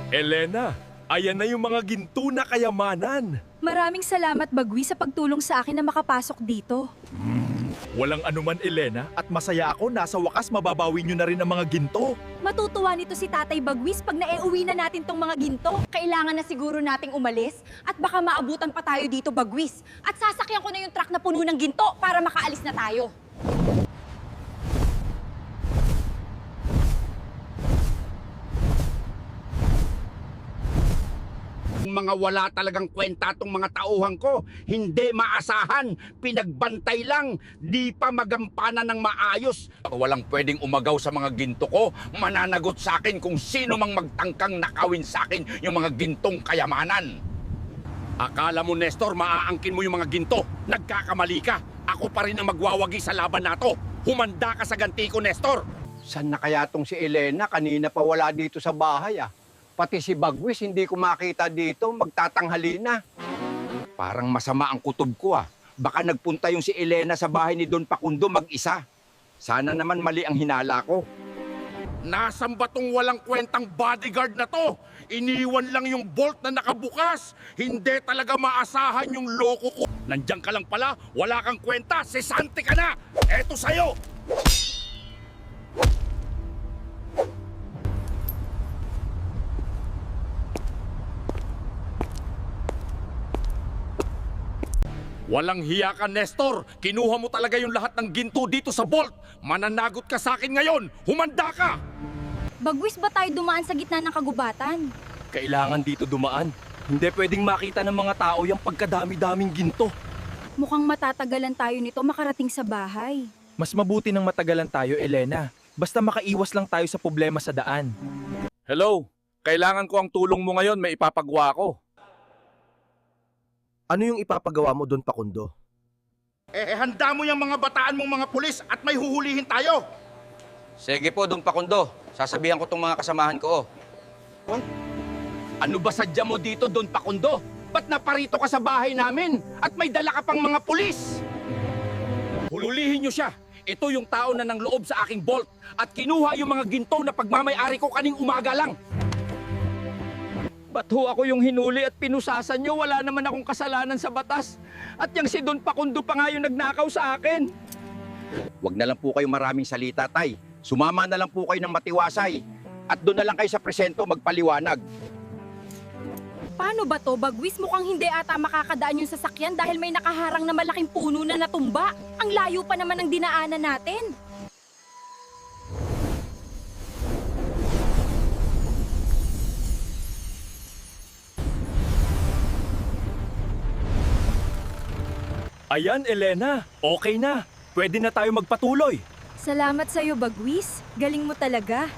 Elena, ayan na yung mga ginto na kayamanan. Maraming salamat, Bagwis, sa pagtulong sa akin na makapasok dito. Walang anuman, Elena, at masaya ako na sa wakas mababawi nyo na rin ang mga ginto. Matutuwa nito si Tatay Bagwis pag naiuwi na natin tong mga ginto. Kailangan na siguro nating umalis at baka maabutan pa tayo dito, Bagwis. At sasakyan ko na yung truck na puno ng ginto para makaalis na tayo. Mga wala talagang kwenta tong mga tauhan ko. Hindi maasahan, pinagbantay lang, di pa magampanan ng maayos. Walang pwedeng umagaw sa mga ginto ko. Mananagot sa akin kung sino mang magtangkang nakawin sa akin yung mga gintong kayamanan. Akala mo, Nestor, maaangkin mo yung mga ginto. Nagkakamali ka. Ako pa rin ang magwawagi sa laban nato. Humanda ka sa ganti ko, Nestor. Saan na kaya tong si Elena? Kanina pa wala dito sa bahay ah. Pati si Bagwis hindi ko makita dito, magtatanghali na. Parang masama ang kutob ko ah. Baka nagpunta yung si Elena sa bahay ni Don Pakundo mag-isa. Sana naman mali ang hinala ko. Nasaan ba tong walang kwentang bodyguard na to? Iniwan lang yung bolt na nakabukas. Hindi talaga maasahan yung loko ko. Nandiyan ka lang pala, wala kang kwenta, sesante ka na! Eto sa'yo! Walang hiya ka, Nestor! Kinuha mo talaga yung lahat ng ginto dito sa vault! Mananagot ka sa akin ngayon! Humanda ka! Bagwis, ba tayo dumaan sa gitna ng kagubatan? Kailangan dito dumaan. Hindi pwedeng makita ng mga tao yung pagkadami-daming ginto. Mukhang matatagalan tayo nito makarating sa bahay. Mas mabuti ng matagalan tayo, Elena. Basta makaiwas lang tayo sa problema sa daan. Hello, kailangan ko ang tulong mo ngayon, may ipapagawa ko. Ano yung ipapagawa mo doon, Pakundo? Handa mo yung mga bataan mong mga pulis at may huhulihin tayo! Sige po, Don Pakundo. Sasabihan ko tong mga kasamahan ko. Ano ba sadya mo dito, Don Pakundo? Ba't naparito ka sa bahay namin at may dala ka pang mga pulis? Hulihin niyo siya! Ito yung tao na nang loob sa aking vault at kinuha yung mga ginto na pagmamay-ari ko kaning umaga lang. Ba't ho ako yung hinuli at pinusasan nyo? Wala naman akong kasalanan sa batas. At yung si Don Pakundo pa nga yung nagnakaw sa akin. Huwag na lang po kayo maraming salita, Tay. Sumama na lang po kayo ng matiwasay. At doon na lang kayo sa presento magpaliwanag. Paano ba to, Bagwis? Mukhang hindi ata makakadaan yung sasakyan dahil may nakaharang na malaking puno na natumba. Ang layo pa naman ng dinaanan natin. Ayan, Elena, okay na. Pwede na tayo magpatuloy. Salamat sa'yo, Bagwis. Galing mo talaga.